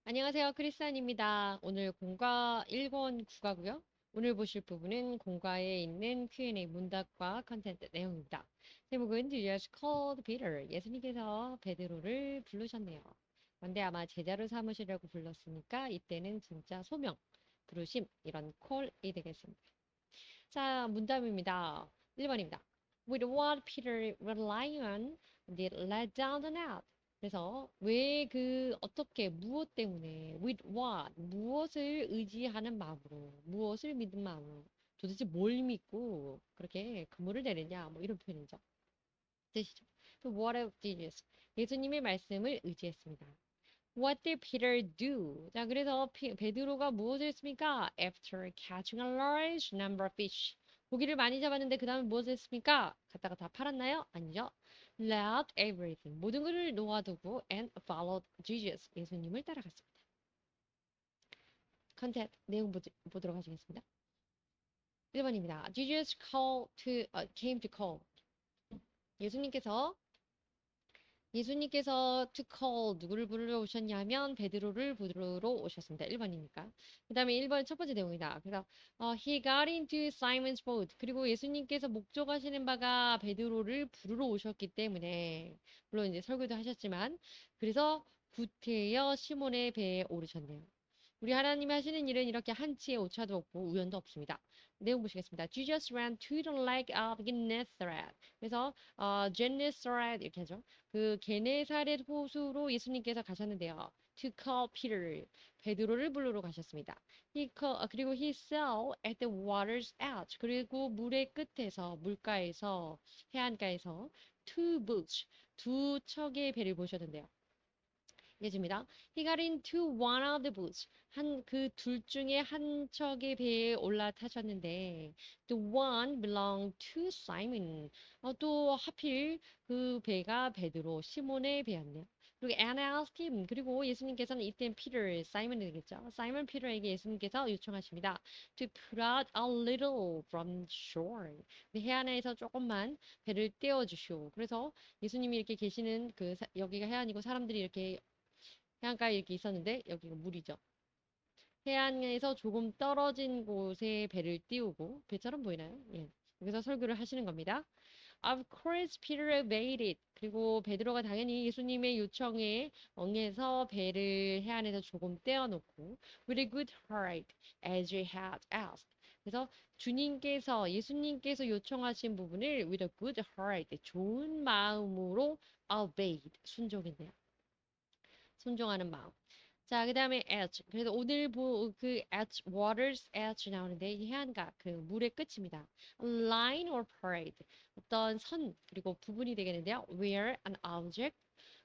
안녕하세요. 크리스안입니다. 오늘 공과 1번 국어고요. 오늘 보실 부분은 공과에 있는 Q&A 문답과 컨텐츠 내용입니다. 제목은 Jesus called Peter. 예수님께서 베드로를 부르셨네요. 근데 아마 제자로 삼으시려고 불렀으니까 이때는 진짜 소명, 부르심, 이런 call이 되겠습니다. 자, 문답입니다. 1번입니다. With what Peter relying on did let down the net. 그래서 왜 어떻게 무엇 때문에 with what 무엇을 의지하는 마음으로 무엇을 믿은 마음으로 도대체 뭘 믿고 그렇게 그물을 내리냐 뭐 이런 표현이죠. 되시죠? 그 what of Jesus 예수님의 말씀을 의지했습니다. What did Peter do? 자, 그래서 베드로가 무엇을 했습니까? After catching a large number of fish. 고기를 많이 잡았는데 그 다음에 무엇을 했습니까? 갖다가 다 팔았나요? 아니죠. Left everything. 모든 것을 놓아두고 and followed Jesus. 예수님을 따라갔습니다. 컨텐츠 내용 보도록 하시겠습니다. 1번입니다. Jesus came to call. 예수님께서 to call 누구를 부르러 오셨냐면 베드로를 부르러 오셨습니다. 1번이니까. 그 다음에 1번 첫 번째 내용이다. 그래서 he got into Simon's boat. 그리고 예수님께서 목적하시는 바가 베드로를 부르러 오셨기 때문에 물론 이제 설교도 하셨지만 그래서 구태여 시몬의 배에 오르셨네요. 우리 하나님이 하시는 일은 이렇게 한치의 오차도 없고 우연도 없습니다. 내용 보시겠습니다. Jesus ran to the lake of Gennesaret. 그래서 Gennesaret 이렇게 하죠. 그 게네사렛 호수로 예수님께서 가셨는데요. To call Peter. 베드로를 부르러 가셨습니다. 그리고 he saw at the water's edge. 그리고 물의 끝에서 물가에서 해안가에서 two boats 두 척의 배를 보셨는데요. 예지입니다. He got into one of the boats. 그 둘 중에 한 척의 배에 올라타셨는데, the one belonged to Simon. 또 하필 그 배가 베드로, 시몬의 배였네요. 그리고 and asked him. 그리고 예수님께서는 이때 Peter, 사이먼이 되겠죠. 사이먼 피터에게 예수님께서 요청하십니다. To put out a little from shore. 해안에서 조금만 배를 떼어주시오. 그래서 예수님이 이렇게 계시는 여기가 해안이고 사람들이 이렇게 해안가에 이렇게 있었는데 여기가 물이죠. 해안에서 조금 떨어진 곳에 배를 띄우고 배처럼 보이나요? 예. 여기서 설교를 하시는 겁니다. Of course, Peter obeyed it. 그리고 베드로가 당연히 예수님의 요청에 응해서 배를 해안에서 조금 떼어놓고 with a good heart, as you had asked. 그래서 예수님께서 요청하신 부분을 with a good heart, 좋은 마음으로 obeyed, 순종했네요. 순종하는 마음. 자, 그 다음에 edge. 그래서 오늘 edge, water's edge 나오는데 이 해안가, 그 물의 끝입니다. line or parade. 어떤 선, 그리고 부분이 되겠는데요. Where an object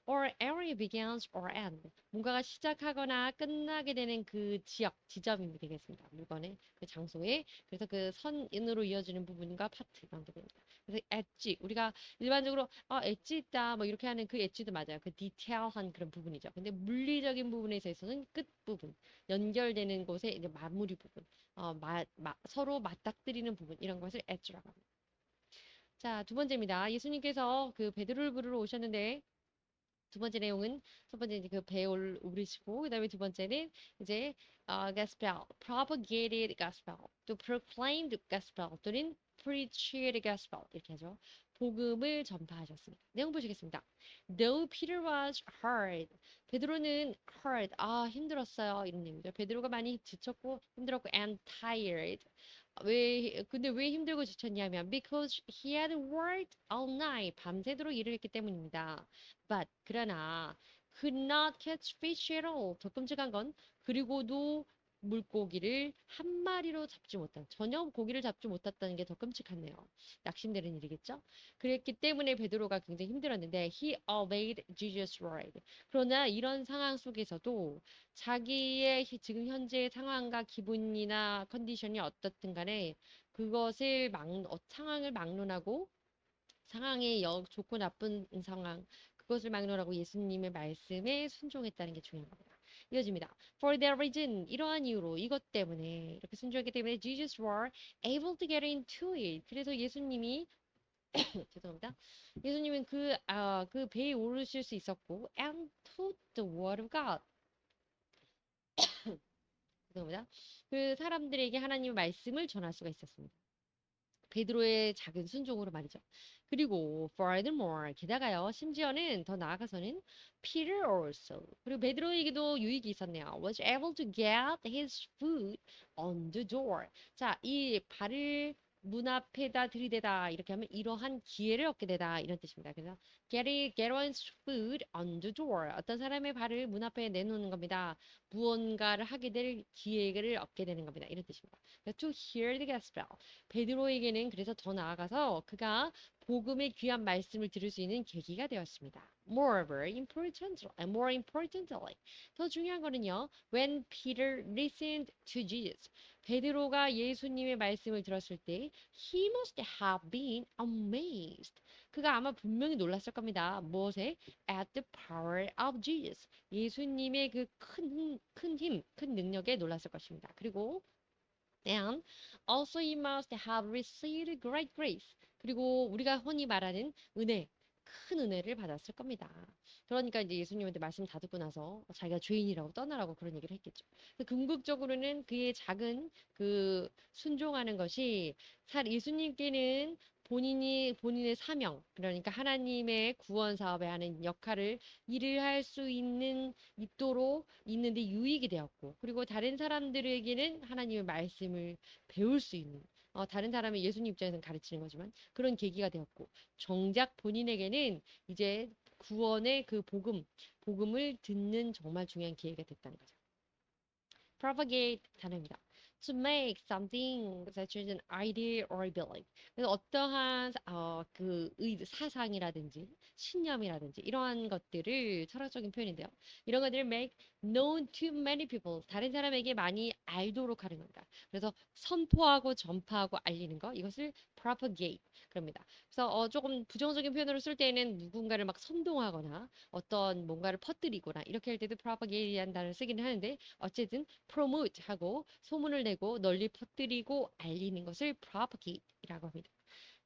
or area begins or ends. 뭔가가 시작하거나 끝나게 되는 그 지점이 되겠습니다. 물건의 그 장소에. 그래서 그 선으로 이어지는 부분과 파트 이런 게 됩니다. 그래서 엣지, 우리가 일반적으로 엣지 있다 뭐 이렇게 하는 그 엣지도 맞아요. 그 디테일한 그런 부분이죠. 근데 물리적인 부분에 있어서는 끝 부분, 연결되는 곳에 이제 마무리 부분, 서로 맞닥뜨리는 부분 이런 것을 엣지라고 합니다. 자, 두 번째입니다. 예수님께서 그 베드로를 부르러 오셨는데 두 번째 내용은 첫 번째 이제 그 배에 오르시고 그다음에 두 번째는 이제 gospel, propagated gospel, 또 proclaimed gospel 또는 preached gospel 이렇게 하죠. 복음을 전파하셨습니다. 내용 보시겠습니다. Though Peter was hard, 베드로는 hard, 힘들었어요 이런 내용이죠. 베드로가 많이 지쳤고 힘들었고 and tired. 근데 왜 힘들고 지쳤냐면 because he had worked all night 밤새도록 일을 했기 때문입니다. 그러나 could not catch fish at all. 더 끔찍한 건 그리고도 물고기를 한 마리로 잡지 못한 전혀 고기를 잡지 못했다는 게 더 끔찍하네요. 낙심되는 일이겠죠? 그랬기 때문에 베드로가 굉장히 힘들었는데 he obeyed Jesus' word. 그러나 이런 상황 속에서도 자기의 지금 현재의 상황과 기분이나 컨디션이 어떻든 간에 상황을 막론하고 상황의 좋고 나쁜 상황 그것을 막론하고 예수님의 말씀에 순종했다는 게 중요한 겁니다. 이어집니다. For that reason 이러한 이유로 이것 때문에 이렇게 순종했기 때문에 Jesus were able to get into it. 그래서 예수님이 죄송합니다. 예수님은 그 배에 오르실 수 있었고 and taught the word of God. 죄송합니다. 그 사람들에게 하나님의 말씀을 전할 수가 있었습니다. 베드로의 작은 순종으로 말이죠. 그리고 furthermore 게다가요 심지어는 더 나아가서는 Peter also 그리고 베드로에게도 유익이 있었네요. Was able to get his foot on the door. 자, 이 발을 문 앞에다 들이대다 이렇게 하면 이러한 기회를 얻게 되다 이런 뜻입니다. 그래서 get one's foot on the door 어떤 사람의 발을 문 앞에 내놓는 겁니다. 무언가를 하게 될 기회를 얻게 되는 겁니다. 이런 뜻입니다. To hear the gospel 베드로에게는 그래서 더 나아가서 그가 복음의 귀한 말씀을 들을 수 있는 계기가 되었습니다. More importantly, 더 중요한 거는요. When Peter listened to Jesus, 베드로가 예수님의 말씀을 들었을 때 he must have been amazed. 그가 아마 분명히 놀랐을 겁니다. 무엇에? At the power of Jesus. 예수님의 그 큰 힘, 큰 능력에 놀랐을 것입니다. 그리고 And also you must have received great grace. 그리고 우리가 흔히 말하는 은혜, 큰 은혜를 받았을 겁니다. 그러니까 이제 예수님한테 말씀 다 듣고 나서 자기가 죄인이라고 떠나라고 그런 얘기를 했겠죠. 궁극적으로는 그의 작은 그 순종하는 것이 예수님께는 본인의 사명, 그러니까 하나님의 구원 사업에 하는 역할을 일을 할 수 있도록 있는데 유익이 되었고, 그리고 다른 사람들에게는 하나님의 말씀을 배울 수 있는, 다른 사람의 예수님 입장에서는 가르치는 거지만 그런 계기가 되었고, 정작 본인에게는 이제 구원의 그 복음을 듣는 정말 중요한 기회가 됐다는 거죠. propagate 단어입니다. To make something such as an idea or belief. 그래서 어떠한 사상이라든지 신념이라든지 이러한 것들을 철학적인 표현인데요. 이런 것들을 make known to many people. 다른 사람에게 많이 알도록 하는 겁니다. 그래서 선포하고 전파하고 알리는 거 이것을 propagate 그럽니다. 그래서 조금 부정적인 표현으로 쓸 때에는 누군가를 막 선동하거나 어떤 뭔가를 퍼뜨리거나 이렇게 할 때도 propagate이라는 단어를 쓰기는 하는데 어쨌든 promote 하고 소문을 내고 널리 퍼뜨리고 알리는 것을 propagate이라고 합니다.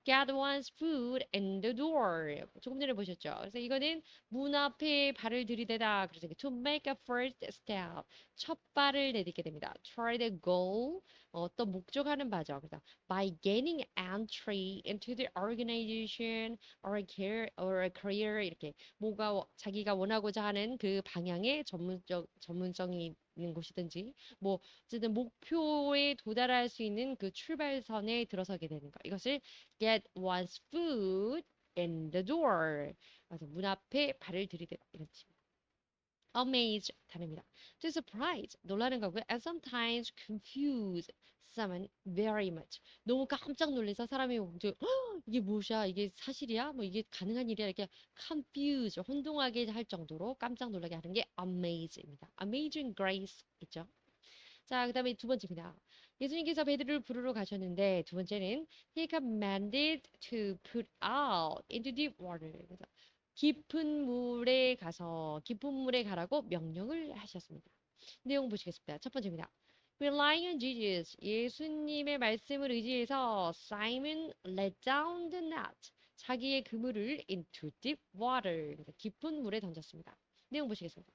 Get one's foot in the door. 조금 전에 보셨죠? 그래서 이거는 문 앞에 발을 들이대다. 그래서 to make a first step. 첫 발을 내딛게 됩니다. Toward the goal. 어떤 목적하는 바죠. 그래서 by gaining entry into the organization or a career 이렇게 뭔가 자기가 원하고자 하는 그 방향의 전문성이 있는 곳이든지 뭐 어쨌든 목표에 도달할 수 있는 그 출발선에 들어서게 되는 거. 이것을 get one's foot in the door. 그래서 문 앞에 발을 들이대다 이런 뜻입니다. Amaze 단어입니다. To surprise 놀라는 거고요. And sometimes confuse someone very much. 너무 깜짝 놀라서 사람이 이제 이게 뭐야? 이게 사실이야? 뭐 이게 가능한 일이야? 이렇게 confuse 혼동하게 할 정도로 깜짝 놀라게 하는 게 amaze입니다. Amazing grace 있죠. 자, 그다음에 두 번째입니다. 예수님께서 베드로를 부르러 가셨는데 두 번째는 he commanded to put out into deep water. 그래서 깊은 물에 가라고 명령을 하셨습니다. 내용 보시겠습니다. 첫 번째입니다. Relying on Jesus, 예수님의 말씀을 의지해서 Simon let down the net, 자기의 그물을 into deep water, 깊은 물에 던졌습니다. 내용 보시겠습니다.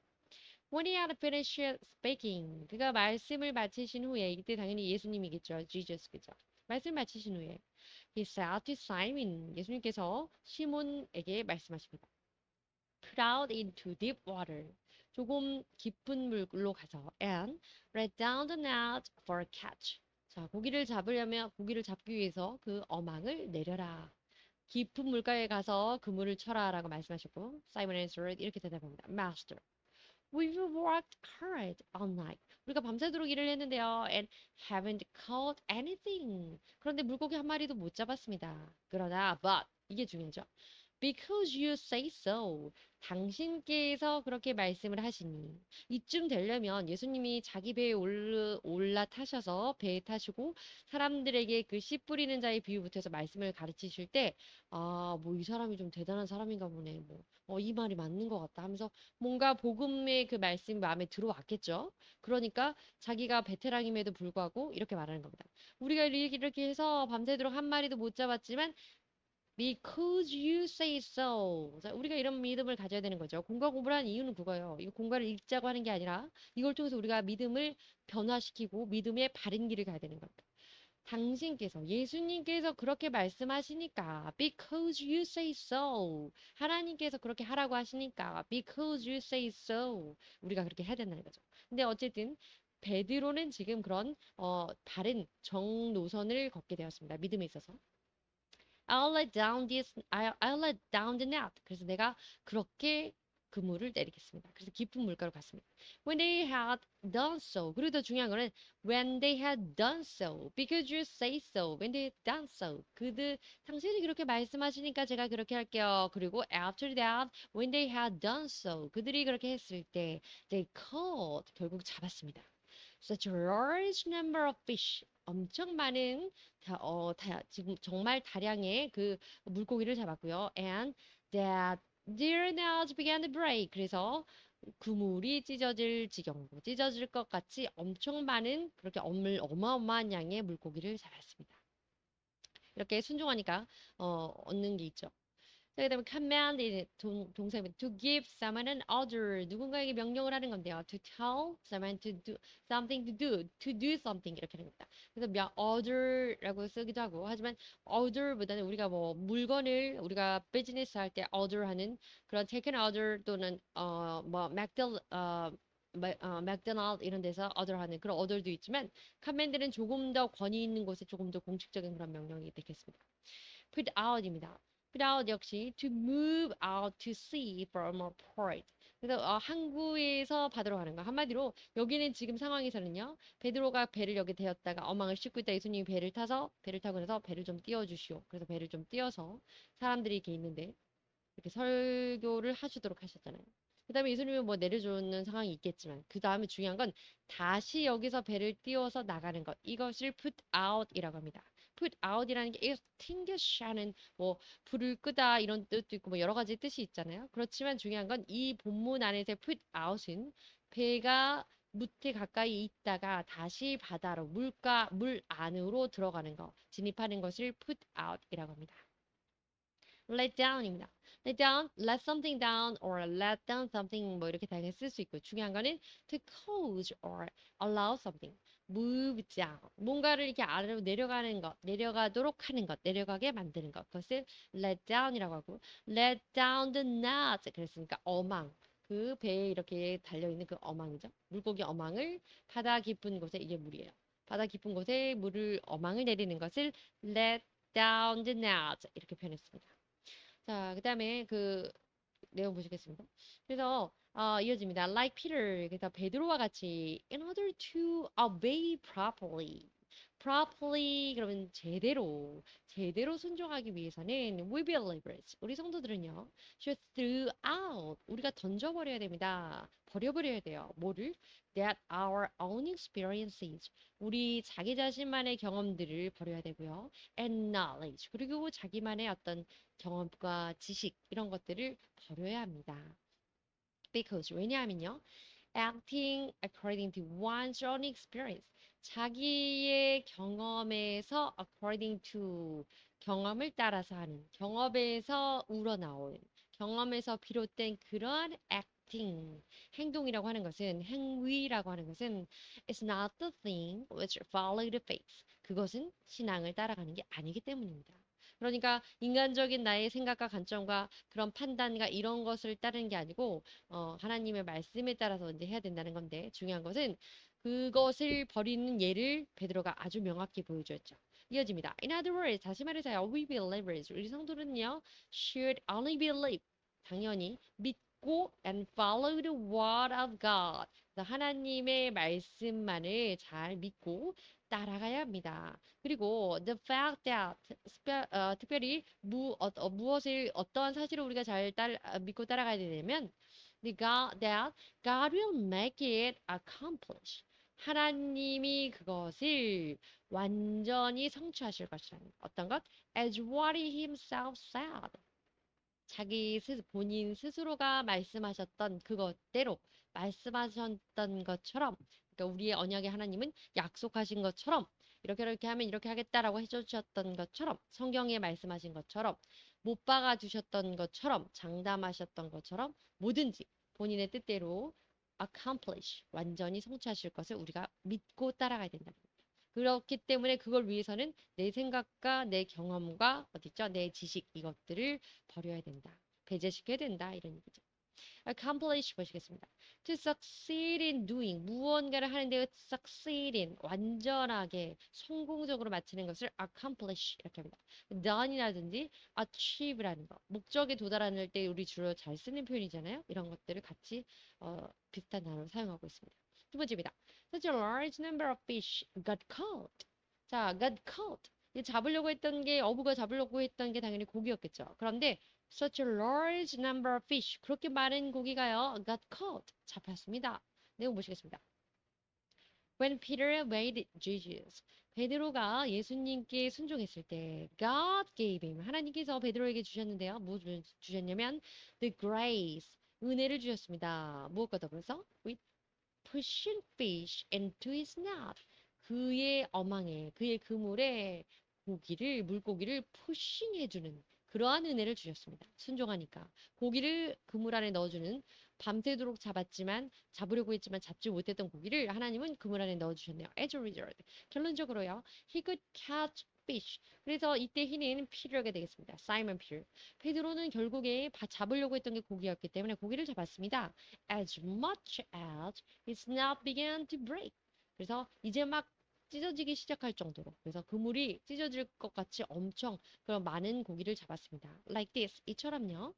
When he had finished speaking, 그가 말씀을 마치신 후에 이때 당연히 예수님이겠죠. Jesus 그죠. 말씀 마치신 후에 he said to Simon, 예수님께서 시몬에게 말씀하십니다. Put out into deep water. 조금 깊은 물로 가서 and let down the net for a catch. 자, 고기를 잡기 위해서 그 어망을 내려라. 깊은 물가에 가서 그물을 쳐라라고 말씀하셨고, Simon answered 이렇게 대답합니다. Master, we've worked hard all night. 우리가 밤새도록 일을 했는데요. And haven't caught anything. 그런데 물고기 한 마리도 못 잡았습니다. 그러나, but, 이게 중요하죠. Because you say so. 당신께서 그렇게 말씀을 하시니. 이쯤 되려면 예수님이 자기 배에 올라타셔서 배에 타시고 사람들에게 그 씨 뿌리는 자의 비유부터 해서 말씀을 가르치실 때, 뭐 이 사람이 좀 대단한 사람인가 보네. 이 말이 맞는 것 같다 하면서 뭔가 복음의 그 말씀이 마음에 들어왔겠죠. 그러니까 자기가 베테랑임에도 불구하고 이렇게 말하는 겁니다. 우리가 이렇게 해서 밤새도록 한 마리도 못 잡았지만 Because you say so. 자, 우리가 이런 믿음을 가져야 되는 거죠. 공부를 하는 이유는 그거예요. 이거 공부를 읽자고 하는 게 아니라 이걸 통해서 우리가 믿음을 변화시키고 믿음의 바른 길을 가야 되는 겁니다. 당신께서, 예수님께서 그렇게 말씀하시니까 because you say so. 하나님께서 그렇게 하라고 하시니까 because you say so. 우리가 그렇게 해야 된다는 거죠. 근데 어쨌든 베드로는 지금 그런 바른 정 노선을 걷게 되었습니다. 믿음에 있어서. I'll let down the net. 그래서 내가 그렇게 그물을 내리겠습니다. 그래서 깊은 물가로 갔습니다. When they had done so. 그리고 더 중요한 거는 when they had done so. Because you say so. When they had done so. 당신이 그렇게 말씀하시니까 제가 그렇게 할게요. 그리고 after that, when they had done so. 그들이 그렇게 했을 때 they caught. 결국 잡았습니다. Such a large number of fish. 엄청 많은 지금 정말 다량의 그 물고기를 잡았고요. And that their nets began to break. 그래서 그물이 찢어질 지경으로 찢어질 것 같이 엄청 많은 그렇게 어마어마한 양의 물고기를 잡았습니다. 이렇게 순종하니까 얻는 게 있죠. 자, 그다음에 command 이 동사입니다. To give someone an order. 누군가에게 명령을 하는 건데요. To tell someone to do something to do something 이렇게 하는 겁니다. 그래서 order라고 쓰기도 하고 하지만 order보다는 우리가 뭐 물건을 우리가 비즈니스 할 때 order하는 그런 take an order 또는 뭐 맥도날드 이런 데서 order하는 그런 order도 있지만 command는 조금 더 권위 있는 곳에 조금 더 공식적인 그런 명령이 되겠습니다. put out입니다. put out 역시 to move out to sea from a port. 그래서 항구에서 바다로 가는 거. 한마디로 여기는 지금 상황에서는요. 베드로가 배를 여기 대었다가 어망을 싣고 있다. 예수님이 배를 타고 나서 배를 좀 띄워주시오. 그래서 배를 좀 띄워서 사람들이 이렇게 있는데 이렇게 설교를 하시도록 하셨잖아요. 그 다음에 예수님이 뭐 내려주는 상황이 있겠지만 그 다음에 중요한 건 다시 여기서 배를 띄워서 나가는 것. 이것을 put out이라고 합니다. put out이라는 게 extinguish하는 뭐 불을 끄다 이런 뜻도 있고 뭐 여러 가지 뜻이 있잖아요. 그렇지만 중요한 건 이 본문 안에서 put out은 배가 무태 가까이 있다가 다시 바다로 물 안으로 들어가는 것, 진입하는 것을 put out이라고 합니다. let down입니다. let down, let something down or let down something 뭐 이렇게 다양하게 쓸 수 있고 중요한 거는 to cause or allow something move down 뭔가를 이렇게 아래로 내려가는 것, 내려가도록 하는 것, 내려가게 만드는 것 그것을 let down이라고 하고 let down the net 그랬으니까 어망 그 배에 이렇게 달려있는 그 어망이죠. 물고기 어망을 바다 깊은 곳에 이게 물이에요. 바다 깊은 곳에 어망을 내리는 것을 let down the net 이렇게 표현했습니다. 자, 그다음에 그 내용 보시겠습니다. 그래서 이어집니다. Like Peter, 그래서 베드로와 같이 in order to obey properly. properly 그러면 제대로 순종하기 위해서는 we believers 우리 성도들은요 should throw out 우리가 던져버려야 됩니다. 버려버려야 돼요. 뭐를? that our own experiences 우리 자기 자신만의 경험들을 버려야 되고요. and knowledge 그리고 자기만의 어떤 경험과 지식 이런 것들을 버려야 합니다. Because 왜냐하면요. acting according to one's own experience. 자기의 경험에서 according to 경험을 따라서 하는 경험에서 우러나온 경험에서 비롯된 그러한 acting 행동이라고 하는 것은 행위라고 하는 것은 is not the thing which follow the faith. 그것은 신앙을 따라가는 게 아니기 때문입니다. 그러니까 인간적인 나의 생각과 관점과 그런 판단과 이런 것을 따르는 게 아니고 하나님의 말씀에 따라서 이제 해야 된다는 건데 중요한 것은 그것을 버리는 예를 베드로가 아주 명확히 보여주었죠. 이어집니다. In other words, 다시 말해서요. We believers, 우리 성도는요. should only believe, 당연히 믿고 and follow the word of God. 그래서 하나님의 말씀만을 잘 믿고 따라가야 합니다. 그리고 the fact that 특별히 무엇을 어떠한 사실을 우리가 믿고 따라가야 되냐면 that God will make it accomplish. 하나님이 그것을 완전히 성취하실 것이라는 어떤 것? As what he himself said. 본인 스스로가 말씀하셨던 그것대로 말씀하셨던 것처럼 그러니까 우리의 언약의 하나님은 약속하신 것처럼 이렇게 하면 이렇게 하겠다라고 해주셨던 것처럼 성경에 말씀하신 것처럼 못 박아 주셨던 것처럼 장담하셨던 것처럼 뭐든지 본인의 뜻대로 accomplish 완전히 성취하실 것을 우리가 믿고 따라가야 된다. 그렇기 때문에 그걸 위해서는 내 생각과 내 경험과 어딨죠? 내 지식 이것들을 버려야 된다. 배제시켜야 된다. 이런 얘기죠. accomplish 보시겠습니다. to succeed in doing 무언가를 하는데 succeed in 완전하게 성공적으로 마치는 것을 accomplish 이렇게 합니다. done이라든지 achieve라는 거 목적에 도달하는 때 우리 주로 잘 쓰는 표현이잖아요. 이런 것들을 같이 비슷한 단어로 사용하고 있습니다. 두 번째입니다. Such a large number of fish got caught. 자, got caught. 이 잡으려고 했던 게 어부가 잡으려고 했던 게 당연히 고기였겠죠. 그런데 such a large number of fish. 그렇게 많은 고기가요. got caught. 잡혔습니다. 내용 보시겠습니다. When Peter obeyed Jesus. 베드로가 예수님께 순종했을 때 God gave him. 하나님께서 베드로에게 주셨는데요. 뭐 주셨냐면 the grace. 은혜를 주셨습니다. 무엇과 더불어서? With pushing fish into his net. 그의 어망에, 그의 그물에 물고기를 푸싱해주는 그러한 은혜를 주셨습니다. 순종하니까. 고기를 그물 안에 넣어주는 밤새도록 잡으려고 했지만 잡지 못했던 고기를 하나님은 그물 안에 넣어주셨네요. As a result. 결론적으로요. He could catch fish. 그래서 이때 희는 피터가 되겠습니다. 사이먼 피터. 페드로는 결국에 잡으려고 했던 게 고기였기 때문에 고기를 잡았습니다. As much as his snout began to break. 그래서 이제 막 찢어지기 시작할 정도로. 그래서 그물이 찢어질 것 같이 엄청 그런 많은 고기를 잡았습니다. Like this. 이처럼요.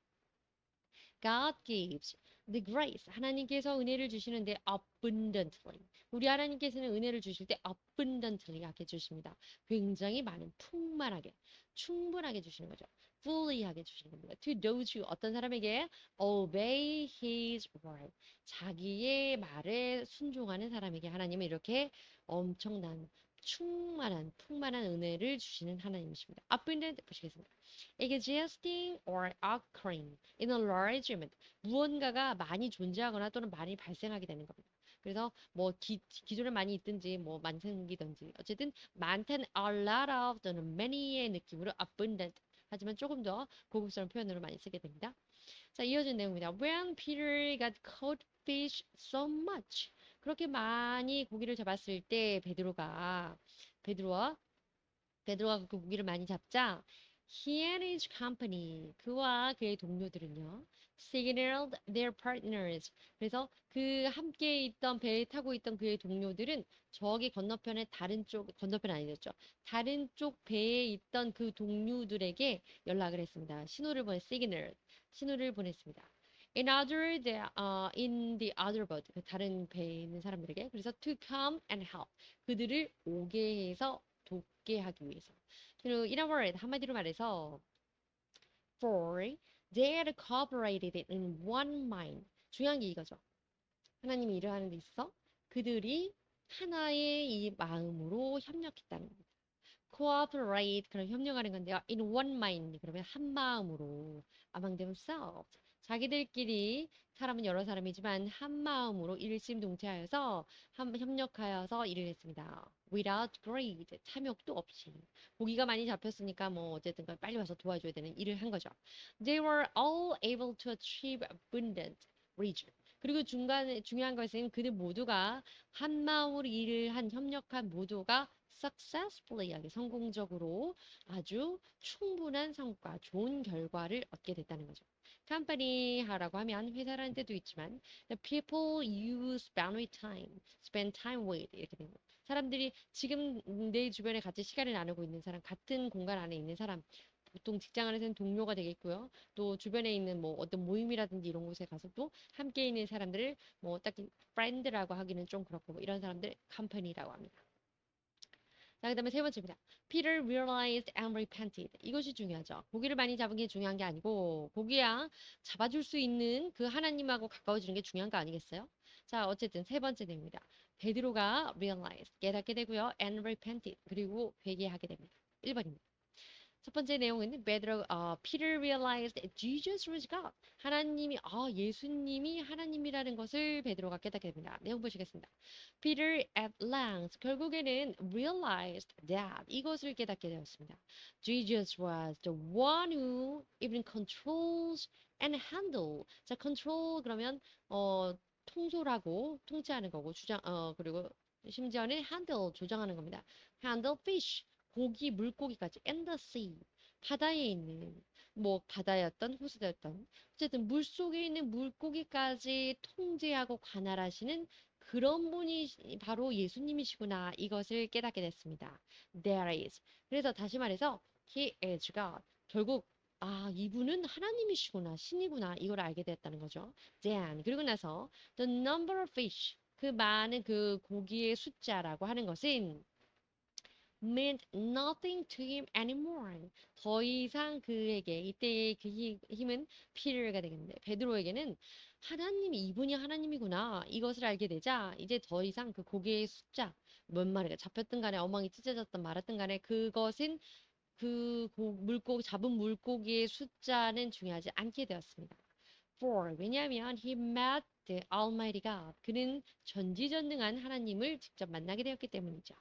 God gives the grace. 하나님께서 은혜를 주시는데 abundantly. 우리 하나님께서는 은혜를 주실 때 abundantly 하게 주십니다. 굉장히 많은, 풍만하게, 충분하게 주시는 거죠. fully 하게 주시는 겁니다. To those who 어떤 사람에게 obey his word. 자기의 말에 순종하는 사람에게 하나님은 이렇게 엄청난 충만한, 풍만한 은혜를 주시는 하나님이십니다. abundant 보시겠습니다. existing or occurring in a large amount. 무언가가 많이 존재하거나 또는 많이 발생하게 되는 겁니다. 그래서 뭐 기존에 많이 있든지 뭐 많이 생기든지 어쨌든 많다는 a lot of 또는 many의 느낌으로 abundant 하지만 조금 더 고급스러운 표현으로 많이 쓰게 됩니다. 자, 이어진 내용입니다. When Peter got caught fish so much. 그렇게 많이 고기를 잡았을 때 베드로와 그 고기를 많이 잡자 he and his company 그와 그의 동료들은요 signaled their partners 그래서 그 함께 있던 배에 타고 있던 그의 동료들은 저기 건너편에 건너편 아니었죠 다른 쪽 배에 있던 그 동료들에게 연락을 했습니다 신호를 보냈습니다 in the other boat 그 다른 배에 있는 사람들에게 그래서 to come and help 그들을 오게 해서 돕게 하기 위해서. 그리고 in a word 한마디로 말해서 for they had cooperated in one mind. 중요한 게 이거죠. 하나님이 일을 하는 데 있어서 그들이 하나의 이 마음으로 협력했다는 겁니다. cooperate 그럼 협력하는 건데요. in one mind 그러면 한 마음으로 among themselves 자기들끼리 사람은 여러 사람이지만 한 마음으로 일심동체하여서 협력하여서 일을 했습니다. without greed 탐욕도 없이 고기가 많이 잡혔으니까 뭐 어쨌든 빨리 와서 도와줘야 되는 일을 한 거죠. They were all able to achieve abundant region. 그리고 중간에 중요한 것은 그들 모두가 한 마음으로 일을 한 협력한 모두가 successfully 하게 성공적으로 아주 충분한 성과, 좋은 결과를 얻게 됐다는 거죠. company하라고 하면 회사라는 뜻도 있지만 the people you spend time with 이렇게 되는 거예요. 사람들이 지금 내 주변에 같이 시간을 나누고 있는 사람, 같은 공간 안에 있는 사람, 보통 직장 안에서는 동료가 되겠고요. 또 주변에 있는 뭐 어떤 모임이라든지 이런 곳에 가서도 함께 있는 사람들을 뭐 딱히 friend라고 하기는 좀 그렇고 뭐 이런 사람들 company라고 합니다. 자, 그 다음에 세 번째입니다. Peter realized and repented. 이것이 중요하죠. 고기를 많이 잡은 게 중요한 게 아니고 고기야 잡아줄 수 있는 그 하나님하고 가까워지는 게 중요한 거 아니겠어요? 자, 어쨌든 세 번째 됩니다. 베드로가 realized 깨닫게 되고요. and repented 그리고 회개하게 됩니다. 1번입니다. 첫 번째 내용은 Peter realized that Jesus was God. 예수님이 하나님이라는 것을 베드로가 깨닫게 됩니다. 내용 보시겠습니다. Peter at length 결국에는 realized that 이것을 깨닫게 되었습니다. Jesus was the one who even controls and handle. 자, control 그러면 통솔하고 통치하는 거고 그리고 심지어는 handle 조정하는 겁니다. handle fish 고기, 물고기까지 and the sea 바다에 있는 뭐 바다였던 호수였던 어쨌든 물속에 있는 물고기까지 통제하고 관할하시는 그런 분이 바로 예수님이시구나 이것을 깨닫게 됐습니다. There is. 그래서 다시 말해서 he is God. 결국 이분은 하나님이시구나, 신이구나 이걸 알게 됐다는 거죠. Then 그리고 나서 the number of fish 그 많은 그 고기의 숫자라고 하는 것은 meant nothing to him anymore. 더 이상 그에게 이때의 그 힘은 Peter가 되겠는데 베드로에게는 이분이 하나님이구나 이것을 알게 되자 이제 더 이상 그 고개의 숫자 몇 마리가 잡혔든 간에 엉망이 찢어졌든 말았든 간에 그것은 물고기 잡은 물고기의 숫자는 중요하지 않게 되었습니다. For 왜냐하면 he met the Almighty God. 그는 전지전능한 하나님을 직접 만나게 되었기 때문이죠.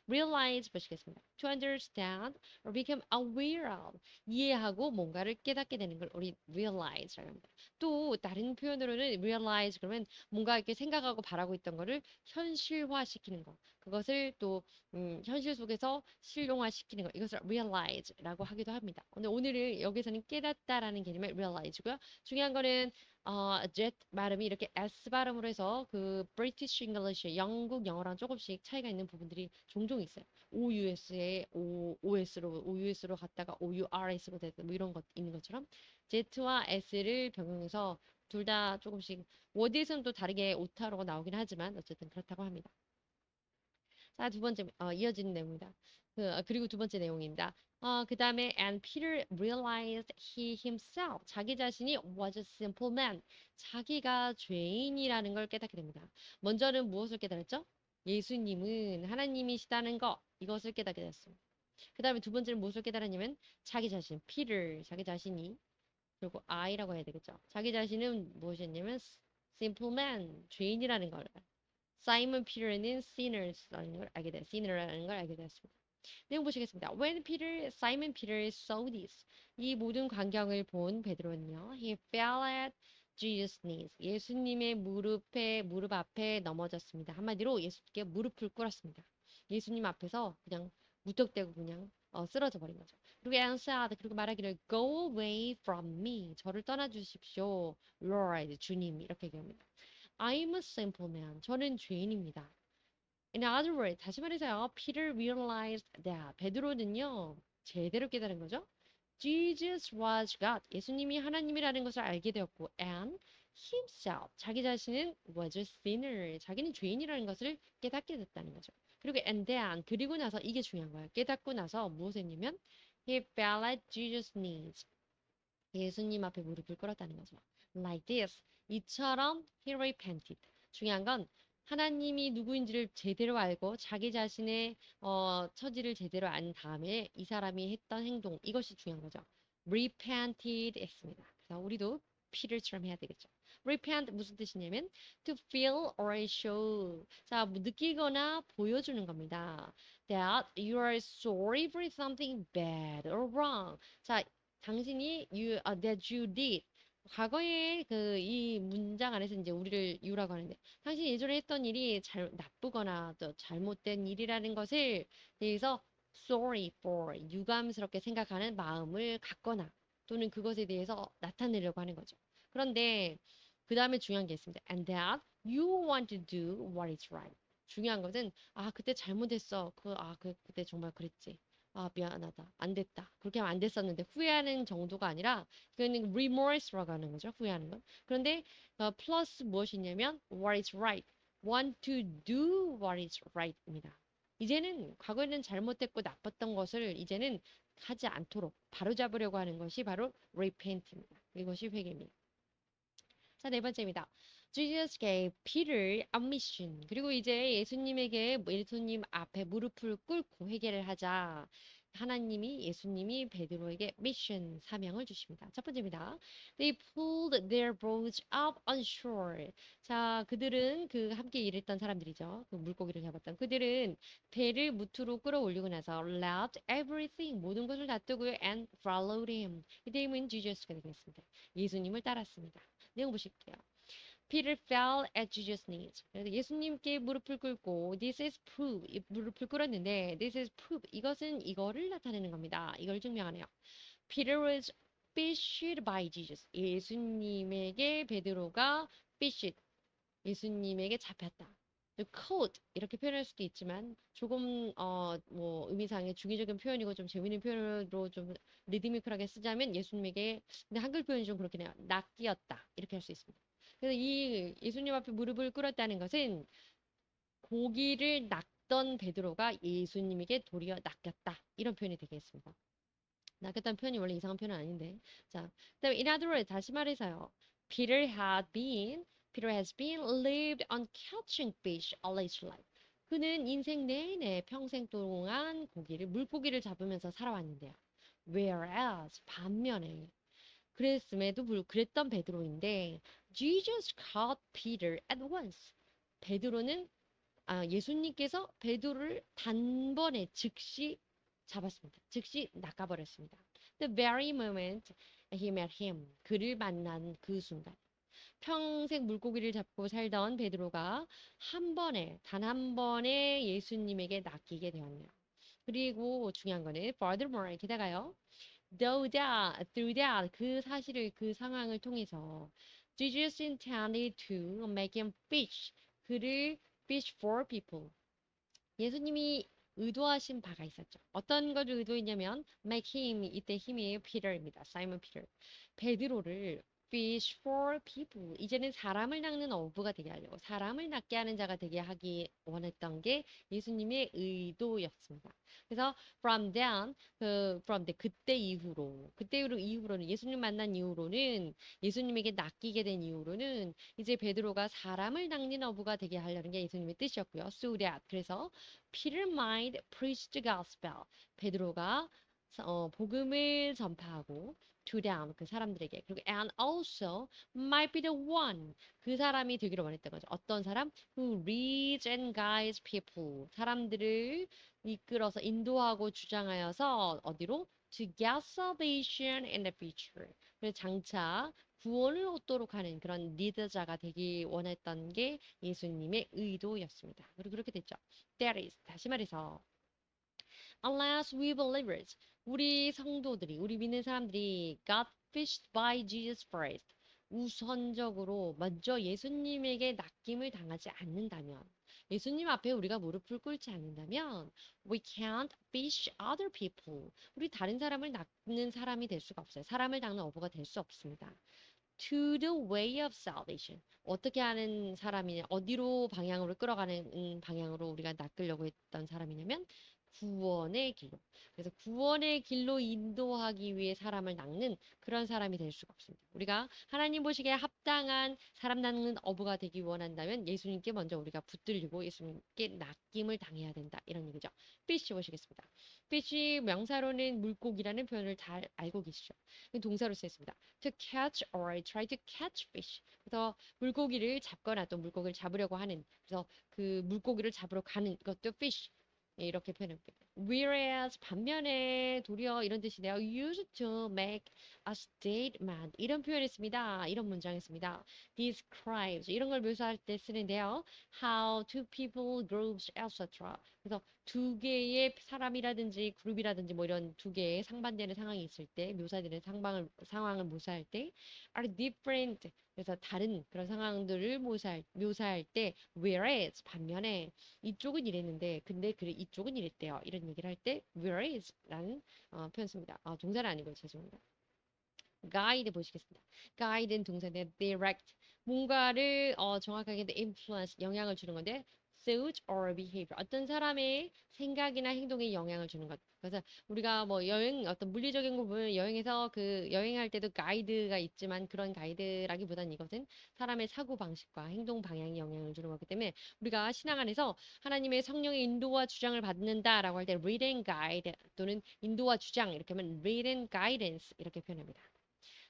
realize 보시겠습니다. to understand or become aware of 이해하고 뭔가를 깨닫게 되는 걸 우리 realize라고 합니다. 또 다른 표현으로는 realize 그러면 뭔가 이렇게 생각하고 바라고 있던 거를 현실화시키는 거. 그것을 또 현실 속에서 실용화시키는 거. 이것을 realize라고 하기도 합니다. 오늘은 여기서는 깨닫다라는 개념의 realize고요. 중요한 거는 jet 발음이 이렇게 S 발음으로 해서 그 British English, 영국 영어랑 조금씩 차이가 있는 부분들이 종종 있어요. OUS에 OUS로 갔다가 OURS로 되고 뭐 이런 것 있는 것처럼 Z와 S를 병용해서 둘 다 조금씩 워드에서는 또 다르게 오타로가 나오긴 하지만 어쨌든 그렇다고 합니다. 자, 두 번째 이어지는 내용입니다. 그리고 두 번째 내용입니다. 그 다음에 and Peter realized he himself 자기 자신이 was a simple man 자기가 죄인이라는 걸 깨닫게 됩니다. 먼저는 무엇을 깨달았죠? 예수님은 하나님이시다는 거 이것을 깨닫게 됐습니다. 그 다음에 두 번째는 무엇을 깨달았냐면 자기 자신 Peter 자기 자신이 그리고 I라고 해야 되겠죠. 자기 자신은 무엇이었냐면 simple man 죄인이라는 걸 사이먼 피터는 sinner라는 걸 알게 되었습니다. 내용 보시겠습니다. When Simon Peter saw this, 이 모든 광경을 본 베드로는요, he fell at Jesus' knees. 예수님의 무릎 앞에 넘어졌습니다. 한마디로 예수님께 무릎을 꿇었습니다. 예수님 앞에서 그냥 무턱대고 그냥 쓰러져 버린 거죠. 그리고 answered, 그리고 말하기를 Go away from me. 저를 떠나 주십시오. Lord, 주님. 이렇게 얘기합니다. I'm a simple man. 저는 죄인입니다. In other words, 다시 말해서요. Peter realized that 베드로는요. 제대로 깨달은 거죠. Jesus was God. 예수님이 하나님이라는 것을 알게 되었고 and himself. 자기 자신은 was a sinner. 자기는 죄인이라는 것을 깨닫게 됐다는 거죠. 그리고 and then 그리고 나서 이게 중요한 거예요. 깨닫고 나서 무엇을 했냐면 he fell at Jesus' knees. 예수님 앞에 무릎을 꿇었다는 거죠. Like this. 이처럼 he repented. 중요한 건 하나님이 누구인지를 제대로 알고 자기 자신의 처지를 제대로 안 다음에 이 사람이 했던 행동 이것이 중요한 거죠. repented 했습니다. 그래서 우리도 Peter처럼 해야 되겠죠. repent 무슨 뜻이냐면 to feel or show. 자, 뭐 느끼거나 보여주는 겁니다. That you are sorry for something bad or wrong. 자, 당신이 that you did 과거에 이 문장 안에서 이제 우리를 you라고 하는데 당신이 예전에 했던 일이 나쁘거나 또 잘못된 일이라는 것을 대해서 sorry for 유감스럽게 생각하는 마음을 갖거나 또는 그것에 대해서 나타내려고 하는 거죠. 그런데 그 다음에 중요한 게 있습니다. And that you want to do what is right. 중요한 것은 그때 잘못했어. 그때 정말 그랬지. 미안하다. 안 됐다. 그렇게 하면 안 됐었는데 후회하는 정도가 아니라 그거는 remorse라고 하는 거죠. 후회하는 건. 그런데 플러스 무엇이냐면 what is right. want to do what is right입니다. 이제는 과거에는 잘못됐고 나빴던 것을 이제는 하지 않도록 바로잡으려고 하는 것이 바로 repent입니다. 이것이 회개입니다. 자, 네 번째입니다. Jesus gave Peter a mission. 그리고 이제 예수님에게 예수님 앞에 무릎을 꿇고 회개를 하자. 하나님이 예수님이 베드로에게 미션 사명을 주십니다. 첫 번째입니다. They pulled their boats up on shore. 자, 그들은 그 함께 일했던 사람들이죠. 그 물고기를 잡았던 그들은 배를 무트로 끌어올리고 나서 left everything 모든 것을 놔두고요 and followed him. 이름은 Jesus가 되겠습니다. 예수님을 따랐습니다. 내용 보실게요. Peter fell at Jesus' knees. 그래서 예수님께 무릎을 꿇고 this is proof. 무릎을 꿇었는데 this is proof. 이것은 이거를 나타내는 겁니다. 이걸 증명하네요. Peter was fished by Jesus. 예수님에게 베드로가 fished. 예수님에게 잡혔다. caught 이렇게 표현할 수도 있지만 조금 뭐 의미상의 중의적인 표현이고 좀 재밌는 표현으로 좀 리드미컬하게 쓰자면 예수님에게 근데 한글 표현이 좀 그렇긴 해요. 낚이었다 이렇게 할 수 있습니다. 그래서 이 예수님 앞에 무릎을 꿇었다는 것은 고기를 낚던 베드로가 예수님에게 도리어 낚였다 이런 표현이 되겠습니다. 낚였다는 표현이 원래 이상한 표현은 아닌데 자 그다음에 in other words 다시 말해서요. Peter has been lived on catching fish all his life. 그는 인생 내내 평생 동안 물고기를 잡으면서 살아왔는데요. Whereas 반면에 그랬던 베드로인데 Jesus caught Peter at once. 베드로는 예수님께서 베드로를 단번에 즉시 잡았습니다. 즉시 낚아버렸습니다. The very moment he met him. 그를 만난 그 순간. 평생 물고기를 잡고 살던 베드로가 단 한 번에 예수님에게 낚이게 되었네요. 그리고 중요한 거는 furthermore 게다가요. through that 그 사실을 그 상황을 통해서 Jesus intended to make him fish 그를 fish for people 예수님이 의도하신 바가 있었죠. 어떤 것을 의도했냐면 make him 이때 힘이 Peter입니다. 사이먼 피터. 베드로를 fish for people. 이제는 사람을 낚는 어부가 되게 하려고 사람을 낚게 하는 자가 되게 하기 원했던 게 예수님의 의도였습니다. 그래서 그때 이후로는 예수님 만난 이후로는 예수님에게 낚이게 된 이후로는 이제 베드로가 사람을 낚는 어부가 되게 하려는 게 예수님의 뜻이었고요. So that 그래서 Peter might preach the gospel. 베드로가 복음을 전파하고 to them 그 사람들에게 그리고 and also might be the one 그 사람이 되기를 원했던 거죠. 어떤 사람? Who leads and guides people 사람들을 이끌어서 인도하고 주장하여서 어디로? To get salvation in the future. 그래서 장차 구원을 얻도록 하는 그런 리더자가 되기 원했던 게 예수님의 의도였습니다. 그리고 그렇게 됐죠. That is 다시 말해서 unless we believers 우리 성도들이 우리 믿는 사람들이 got fished by Jesus first 우선적으로 먼저 예수님에게 낚임을 당하지 않는다면 예수님 앞에 우리가 무릎을 꿇지 않는다면 we can't fish other people 우리 다른 사람을 낚는 사람이 될 수가 없어요. 사람을 낚는 어부가 될 수 없습니다. To the way of salvation. 어떻게 하는 사람이냐, 어디로 방향으로 끌어가는 방향으로 우리가 낚으려고 했던 사람이냐면 구원의 길로. 그래서 구원의 길로 인도하기 위해 사람을 낚는 그런 사람이 될 수가 없습니다. 우리가 하나님 보시기에 합당한 사람 낚는 어부가 되기 원한다면 예수님께 먼저 우리가 붙들리고 예수님께 낚임을 당해야 된다. 이런 얘기죠. fish 보시겠습니다. fish 명사로는 물고기라는 표현을 잘 알고 계시죠? 동사로 쓰였습니다. to catch or try to catch fish. 그래서 물고기를 잡거나 또 물고기를 잡으려고 하는 그래서 그 물고기를 잡으러 가는 것도 fish. 예, 이렇게 표현합니다. Whereas 반면에 도리어 이런 뜻이네요. Used to make a statement 이런 표현했습니다. 이런 문장했습니다. Describes 이런 걸 묘사할 때 쓰는데요. How two people, groups, etc. 그래서 두 개의 사람이라든지 그룹이라든지 뭐 이런 두 개의 상반되는 상황이 있을 때 묘사되는 상황을 묘사할 때 are different 그래서 다른 그런 상황들을 묘사할 때 whereas 반면에 이쪽은 이랬는데 근데 그래 이쪽은 이랬대요. 이런 얘기를 할 때 whereas라는 표현 씁니다. 동사는 아니고요. 죄송합니다. guide 보시겠습니다. guide는 동사인데 direct 뭔가를 정확하게 influence 영향을 주는 건데 thought or behavior. 어떤 사람의 생각이나 행동에 영향을 주는 것. 그래서 우리가 뭐 여행 어떤 물리적인 거 보면 여행에서 그 여행할 때도 가이드가 있지만 그런 가이드라기보다는 이것은 사람의 사고 방식과 행동 방향에 영향을 주는 거기 때문에 우리가 신앙 안에서 하나님의 성령의 인도와 주장을 받는다라고 할 때 lead and guide 또는 인도와 주장 이렇게 하면 lead and guidance 이렇게 표현합니다.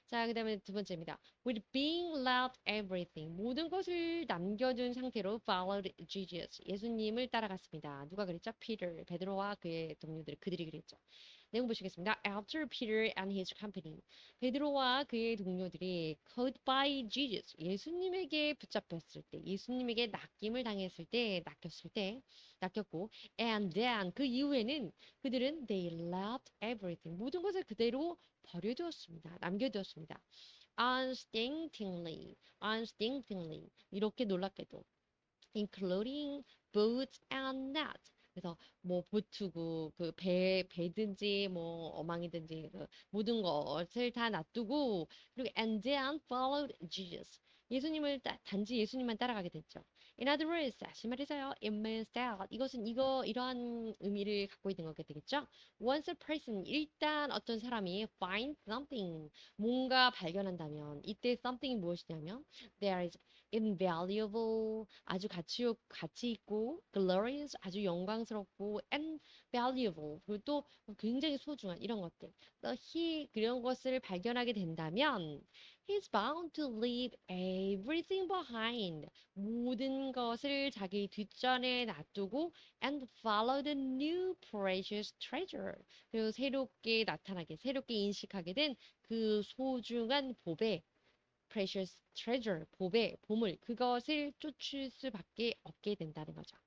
자, 그다음에 두 번째입니다. With being left everything. 모든 것을 남겨둔 상태로 followed Jesus. 예수님을 따라갔습니다. 누가 그랬죠? Peter. 베드로와 그의 동료들. 그들이 그랬죠. 내용 보시겠습니다. After Peter and his company. 베드로와 그의 동료들이 caught by Jesus. 예수님에게 붙잡혔을 때, 예수님에게 낚임을 당했을 때, 낚였고, and then 그 이후에는 그들은 they left everything. 모든 것을 그대로 버려두었습니다. 남겨두었습니다. Unstinctingly 이렇게 놀랍게도 including boats and nets. 그래서 뭐 보트고 그 배든지 뭐 어망이든지 그 모든 것을 다 놔두고 그리고 and then followed Jesus. 예수님을 단지 예수님만 따라가게 됐죠. In other words, 다시 말해서요, it means that 이것은 이러한 의미를 갖고 있는 거게 되겠죠. Once a person 일단 어떤 사람이 find something 뭔가 발견한다면 이때 something이 무엇이냐면 there is invaluable 아주 가치 있고 glorious 아주 영광스럽고 and valuable 그리고 또 굉장히 소중한 이런 것들. 그런 것을 발견하게 된다면 he's bound to leave everything behind. 모든 것을 자기 뒷전에 놔두고 and follow the new precious treasure. 그리고 새롭게 인식하게 된 그 소중한 복의 precious treasure, 보물, 그것을 쫓을 수밖에 없게 된다는 거죠.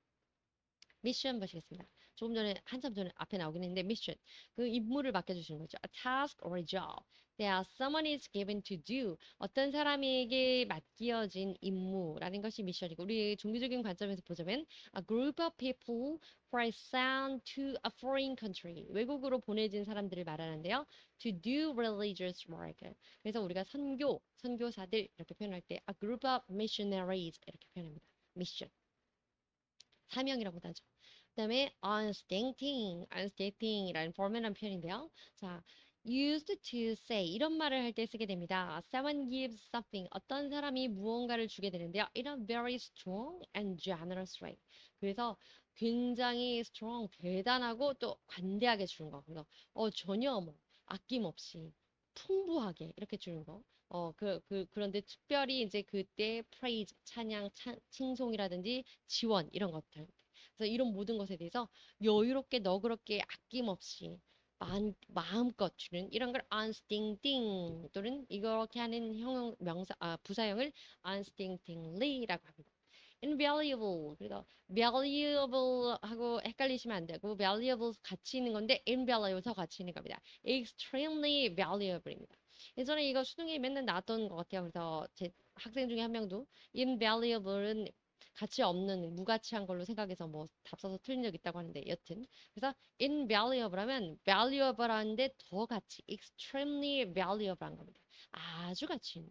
미션 보시겠습니다. 조금 전에 한참 전에 앞에 나오긴 했는데 미션 그 임무를 맡겨주시는 거죠. A task or a job that someone is given to do 어떤 사람에게 맡겨진 임무라는 것이 미션이고 우리 종교적인 관점에서 보자면 a group of people who are sent to a foreign country 외국으로 보내진 사람들을 말하는데요. To do religious work 그래서 우리가 선교사들 이렇게 표현할 때 a group of missionaries 이렇게 표현합니다. 미션 사명이라고도 하죠. 그다음에 unstincting이라는 formal한 표현인데요. 자, used to say 이런 말을 할 때 쓰게 됩니다. Someone gives something 어떤 사람이 무언가를 주게 되는데요. In a very strong and generous way. 그래서 굉장히 strong, 대단하고 또 관대하게 주는 거. 그래서 전혀 뭐 아낌없이 풍부하게 이렇게 주는 거. 그런데 특별히 이제 그때 praise, 찬양, 칭송이라든지 지원 이런 것들. 그래서 이런 모든 것에 대해서 여유롭게 너그럽게 아낌없이 마음껏 주는 이런 걸 unstinting 또는 이렇게 하는 부사형을 unstintingly라고 합니다. invaluable 그래서 valuable하고 헷갈리시면 안 되고 valuable 가치 있는 건데 invaluable 더 가치 있는 겁니다. extremely valuable입니다. 예전에 이거 수능에 맨날 나왔던 것 같아요. 그래서 제 학생 중에 한 명도 invaluable은 가치 없는 무가치한 걸로 생각해서 뭐 답 써서 틀린 적 있다고 하는데 여튼 그래서 invaluable 하면 valuable 하는데 더 가치 extremely valuable 한 겁니다. 아주 가치 있는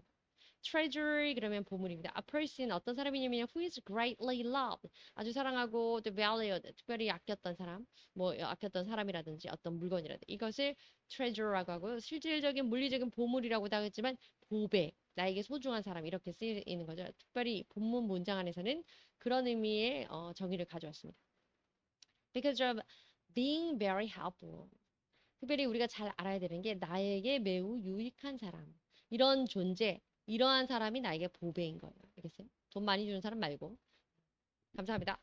treasure 그러면 보물입니다. A person 어떤 사람이냐면 who is greatly loved 아주 사랑하고 또 valued 특별히 아꼈던 사람 뭐 아꼈던 사람이라든지 어떤 물건이라든지 이것을 treasure라고 하고 실질적인 물리적인 보물이라고도 하겠지만 보배 나에게 소중한 사람 이렇게 쓰이는 거죠. 특별히 본문 문장 안에서는 그런 의미의 정의를 가져왔습니다. Because of being very helpful 특별히 우리가 잘 알아야 되는 게 나에게 매우 유익한 사람. 이런 존재, 이러한 사람이 나에게 보배인 거예요. 알겠어요? 돈 많이 주는 사람 말고. 감사합니다.